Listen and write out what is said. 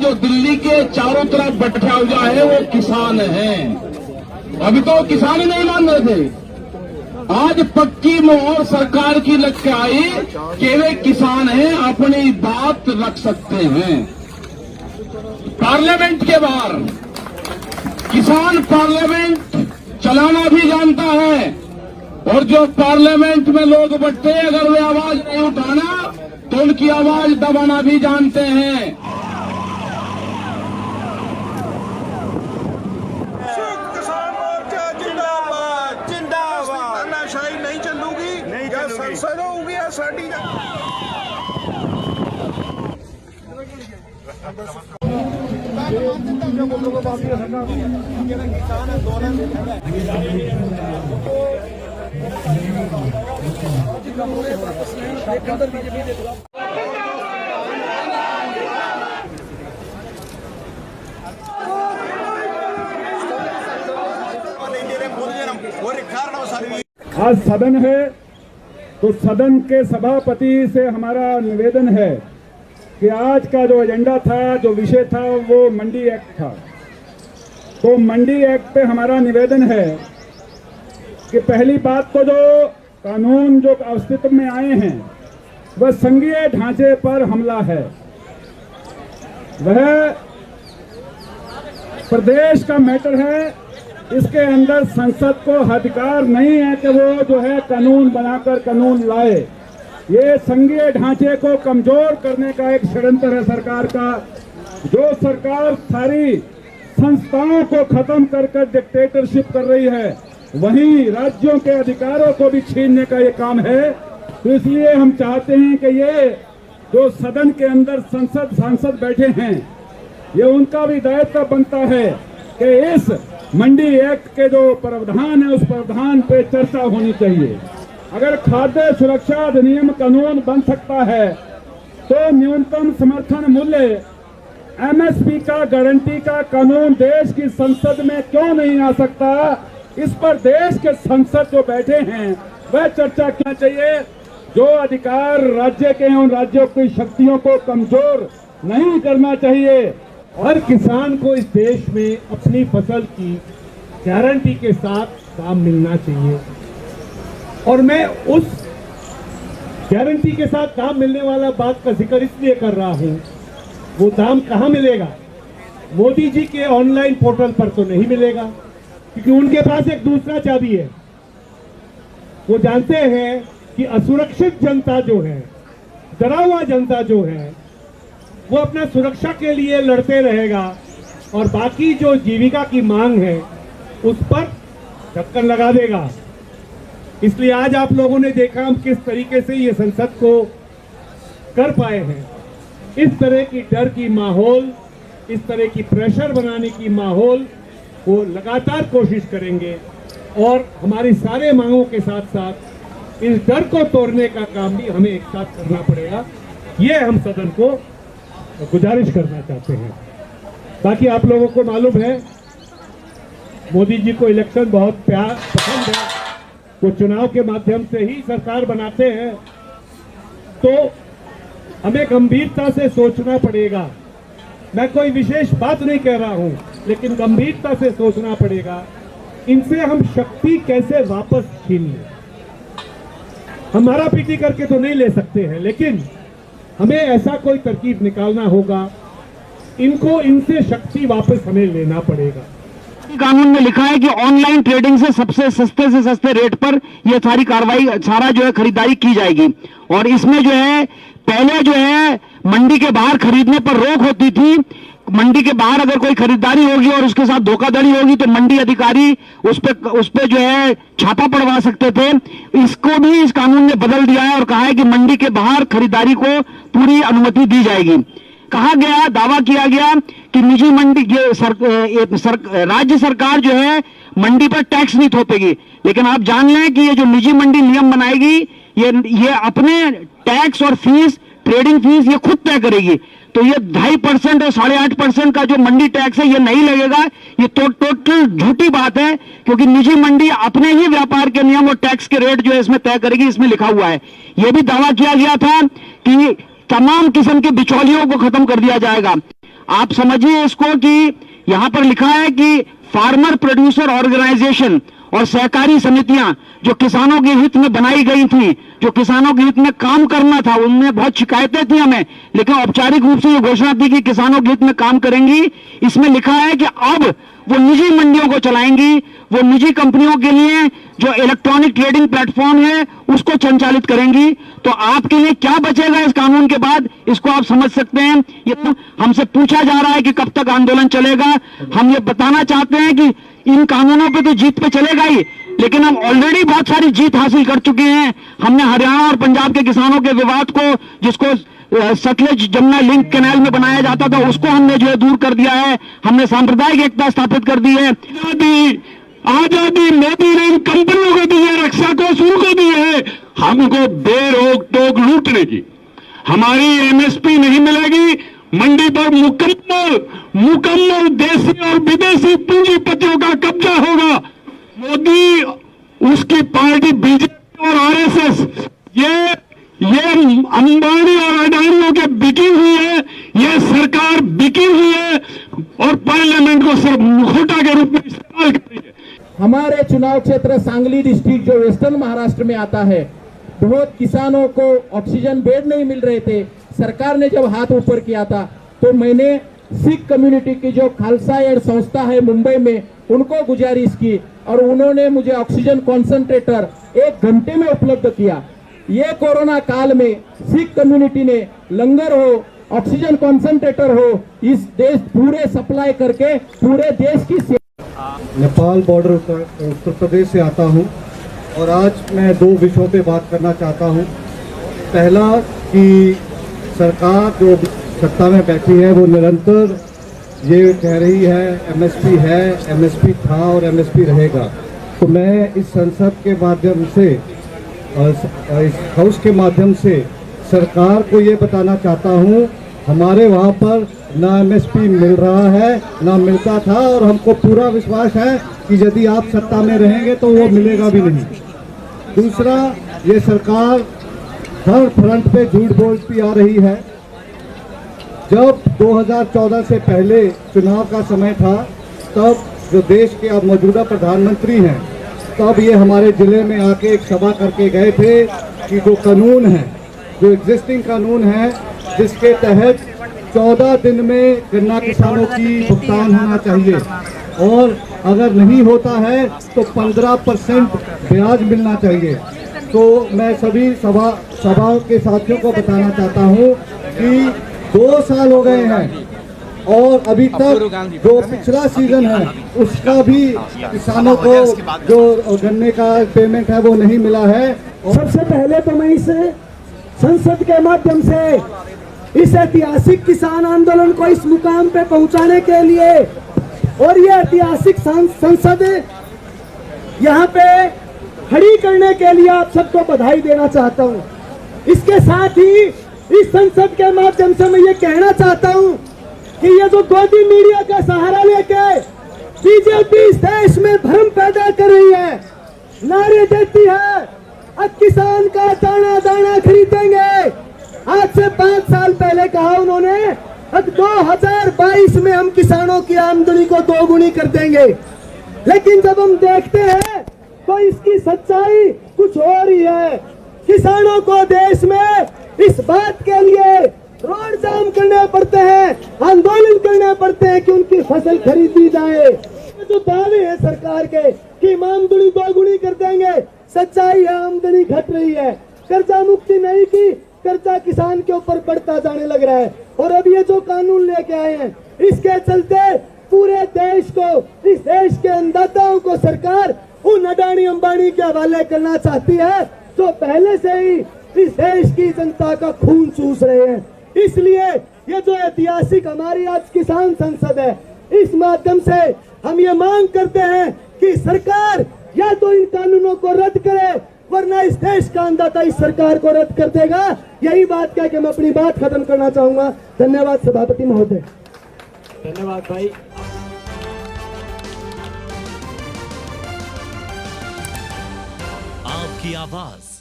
जो दिल्ली के चारों तरफ बैठा हुआ है वो किसान है। अभी तो किसान ही नहीं मान रहे थे, आज पक्की मोहर सरकार की लग के आई कि वे किसान हैं, अपनी बात रख सकते हैं। पार्लियामेंट के बाहर किसान पार्लियामेंट चलाना भी जानता है, और जो पार्लियामेंट में लोग बैठते हैं अगर वे आवाज नहीं उठाना तो उनकी आवाज दबाना भी जानते हैं। तानाशाही नहीं चलूगी, या संसद होगी या साड़ी। आज सदन है तो सदन के सभापति से हमारा निवेदन है कि आज का जो एजेंडा था, जो विषय था, वो मंडी एक्ट था। तो मंडी एक्ट पे हमारा निवेदन है कि पहली बात तो जो कानून जो अस्तित्व में आए हैं वह संघीय ढांचे पर हमला है। वह प्रदेश का मैटर है, इसके अंदर संसद को अधिकार नहीं है कि वो जो है कानून बनाकर कानून लाए। ये संघीय ढांचे को कमजोर करने का एक षड्यंत्र है सरकार का। जो सरकार सारी संस्थाओं को खत्म कर डिक्टेटरशिप कर रही है, वहीं राज्यों के अधिकारों को भी छीनने का ये काम है। तो इसलिए हम चाहते हैं कि ये जो सदन के अंदर सांसद बैठे हैं, ये उनका भी दायित्व बनता है कि इस मंडी एक्ट के जो प्रावधान है उस प्रावधान पे चर्चा होनी चाहिए। अगर खाद्य सुरक्षा अधिनियम कानून बन सकता है तो न्यूनतम समर्थन मूल्य एमएसपी का गारंटी का कानून देश की संसद में क्यों नहीं आ सकता? इस पर देश के संसद जो बैठे हैं वह चर्चा करना चाहिए। जो अधिकार राज्य के हैं उन राज्यों की शक्तियों को कमजोर नहीं करना चाहिए। हर किसान को इस देश में अपनी फसल की गारंटी के साथ दाम मिलना चाहिए, और मैं उस गारंटी के साथ दाम मिलने वाला बात का जिक्र इसलिए कर रहा हूं। वो दाम कहां मिलेगा? मोदी जी के ऑनलाइन पोर्टल पर तो नहीं मिलेगा, क्योंकि उनके पास एक दूसरा चाबी है। वो जानते हैं कि असुरक्षित जनता जो है, डरा हुआ जनता जो है, वो अपना सुरक्षा के लिए लड़ते रहेगा, और बाकी जो जीविका की मांग है उस पर ढक्कन लगा देगा। इसलिए आज आप लोगों ने देखा हम किस तरीके से ये संसद को कर पाए हैं। इस तरह की डर की माहौल, इस तरह की प्रेशर बनाने की माहौल वो लगातार कोशिश करेंगे, और हमारी सारे मांगों के साथ साथ इस डर को तोड़ने का काम भी हमें एक साथ करना पड़ेगा। ये हम सदन को गुजारिश करना चाहते हैं। बाकी आप लोगों को मालूम है मोदी जी को इलेक्शन बहुत पसंद है, वो चुनाव के माध्यम से ही सरकार बनाते हैं। तो हमें गंभीरता से सोचना पड़ेगा। मैं कोई विशेष बात नहीं कह रहा हूं, लेकिन गंभीरता से सोचना पड़ेगा इनसे हम शक्ति कैसे वापस छीन लें। हम मारा पीटी करके तो नहीं ले सकते हैं, लेकिन हमें ऐसा कोई तरकीब निकालना होगा। इनसे शक्ति वापस हमें लेना पड़ेगा। कानून में लिखा है कि ऑनलाइन ट्रेडिंग से सस्ते रेट पर यह सारी कार्रवाई, सारा जो है खरीदारी की जाएगी। और इसमें जो है पहले जो है मंडी के बाहर खरीदने पर रोक होती थी। मंडी के बाहर अगर कोई खरीदारी होगी और उसके साथ धोखाधड़ी होगी तो मंडी अधिकारी उस पे जो है छापा पड़वा सकते थे। इसको भी इस कानून ने बदल दिया है और कहा है कि मंडी के बाहर खरीदारी को पूरी अनुमति दी जाएगी। कहा गया, दावा किया गया कि निजी मंडी राज्य सरकार जो है मंडी पर टैक्स नहीं थोपेगी, लेकिन आप जान लें कि ये जो निजी मंडी नियम बनाएगी ये अपने टैक्स और फीस, ट्रेडिंग फीस ये खुद तय करेगी। तो ये 2.5% और 8.5% का जो मंडी टैक्स है ये नहीं लगेगा। ये तो टोटल झूठी बात है, क्योंकि निजी मंडी अपने ही व्यापार के नियम और टैक्स के रेट जो है इसमें तय करेगी, इसमें लिखा हुआ है। यह भी दावा किया गया था कि तमाम किस्म के बिचौलियों को खत्म कर दिया जाएगा। आप समझिए इसको कि यहां पर लिखा है कि फार्मर प्रोड्यूसर ऑर्गेनाइजेशन और सहकारी समितियां जो किसानों के हित में बनाई गई थी, जो किसानों के हित में काम करना था, उनमें बहुत शिकायतें थी हमें, लेकिन औपचारिक रूप से ये घोषणा थी कि किसानों के हित में काम करेंगी। इसमें लिखा है कि अब वो निजी मंडियों को चलाएंगी, वो निजी कंपनियों के लिए जो इलेक्ट्रॉनिक ट्रेडिंग प्लेटफॉर्म है उसको संचालित करेंगी। तो आपके लिए क्या बचेगा इस कानून के बाद, इसको आप समझ सकते हैं। ये तो हमसे पूछा जा रहा है कि कब तक आंदोलन चलेगा। हम ये बताना चाहते हैं कि इन कानूनों पे तो जीत पे चलेगा ही, लेकिन हम ऑलरेडी बहुत सारी जीत हासिल कर चुके हैं। हमने हरियाणा और पंजाब के किसानों के विवाद को, जिसको सतलुज जमुना लिंक कैनाल में बनाया जाता था, उसको हमने जो है दूर कर दिया है। हमने सांप्रदायिक एकता स्थापित कर दी है। आजादी मोदी ने इन कंपनियों को दी है, रक्षा कोष उनको दी है हमको बेरोक टोक लूटने की। हमारी एमएसपी नहीं मिलेगी, मंडी पर मुकम्मल देशी और विदेशी पूंजीपतियों का कब्जा होगा। मोदी, उसकी पार्टी बीजेपी और आरएसएस ये अंबानी और अडानियों के बिकी हुई है, ये सरकार बिकी हुई है और पार्लियामेंट को सिर्फ मुखौटा के रूप में इस्तेमाल कर रही है। हमारे चुनाव क्षेत्र सांगली डिस्ट्रिक्ट जो वेस्टर्न महाराष्ट्र में आता है, बहुत किसानों को ऑक्सीजन बेड नहीं मिल रहे थे। सरकार ने जब हाथ ऊपर किया था तो मैंने सिख कम्युनिटी की जो खालसा एड संस्था है मुंबई में, उनको गुजारिश की और उन्होंने मुझे ऑक्सीजन कॉन्सेंट्रेटर 1 घंटे में उपलब्ध किया। ये कोरोना काल में सिख कम्युनिटी ने लंगर हो, ऑक्सीजन कॉन्सेंट्रेटर हो, इस देश पूरे सप्लाई करके पूरे देश की नेपाल बॉर्डर उत्तर प्रदेश से आता हूं और आज मैं 2 विषयों पे बात करना चाहता हूं। पहला कि सरकार जो सत्ता में बैठी है वो निरंतर ये कह रही है एमएसपी है, एमएसपी था और एमएसपी रहेगा। तो मैं इस संसद के माध्यम से इस हाउस के माध्यम से सरकार को ये बताना चाहता हूँ, हमारे वहाँ पर ना एमएसपी मिल रहा है ना मिलता था और हमको पूरा विश्वास है कि यदि आप सत्ता में रहेंगे तो वो मिलेगा भी नहीं। दूसरा, ये सरकार हर फ्रंट पे झूठ बोलती आ रही है। जब 2014 से पहले चुनाव का समय था, तब जो देश के अब मौजूदा प्रधानमंत्री हैं, तब ये हमारे जिले में आके एक सभा करके गए थे कि जो कानून है, जो एग्जिस्टिंग कानून है, जिसके तहत 14 दिन में गन्ना किसानों की भुगतान होना चाहिए और अगर नहीं होता है तो 15% ब्याज मिलना चाहिए। तो मैं सभी सभा के साथियों को बताना चाहता हूँ कि 2 साल हो गए हैं और अभी तक जो पिछला सीजन है उसका भी किसानों को जो गन्ने का पेमेंट है वो नहीं मिला है। सबसे पहले तो मैं इस संसद के माध्यम से इस ऐतिहासिक किसान आंदोलन को इस मुकाम पे पहुंचाने के लिए और ये ऐतिहासिक संसद यहाँ पे खड़ी करने के लिए आप सबको बधाई देना चाहता हूँ। इसके साथ ही इस संसद के माध्यम से मैं ये कहना चाहता हूँ कि ये जो गोदी मीडिया का सहारा लेके बीजेपी इस देश में भ्रम पैदा कर रही है, नारे देती है अब किसान का दाना दाना खरीदेंगे। आज से 5 साल पहले कहा उन्होंने अब 2022 में हम किसानों की आमदनी को 2 गुनी कर देंगे, लेकिन जब हम देखते हैं तो इसकी सच्चाई कुछ और ही है। किसानों को देश में इस बात के लिए रोड जाम करने पड़ते हैं, आंदोलन करने पड़ते हैं कि उनकी फसल खरीदी जाए। जो दावे हैं सरकार के कि आमदनी 2 गुनी कर देंगे, सच्चाई है आमदनी घट रही है। कर्जा मुक्ति नहीं की, कर्जा किसान के ऊपर बढ़ता जाने लग रहा है। और अब ये जो कानून लेके आए हैं, इसके चलते पूरे देश को, इस देश के अन्नदाताओं को सरकार उन अडानी अंबानी के हवाले करना चाहती है जो पहले से ही इस देश की जनता का खून चूस रहे हैं। इसलिए ये जो ऐतिहासिक हमारी आज किसान संसद है, इस माध्यम से हम ये मांग करते हैं कि सरकार या तो इन कानूनों को रद्द करे, वरना इस देश का अन्नदाता इस सरकार को रद्द कर देगा। यही बात कह के मैं अपनी बात खत्म करना चाहूंगा। धन्यवाद सभापति महोदय। धन्यवाद भाई। आपकी आवाज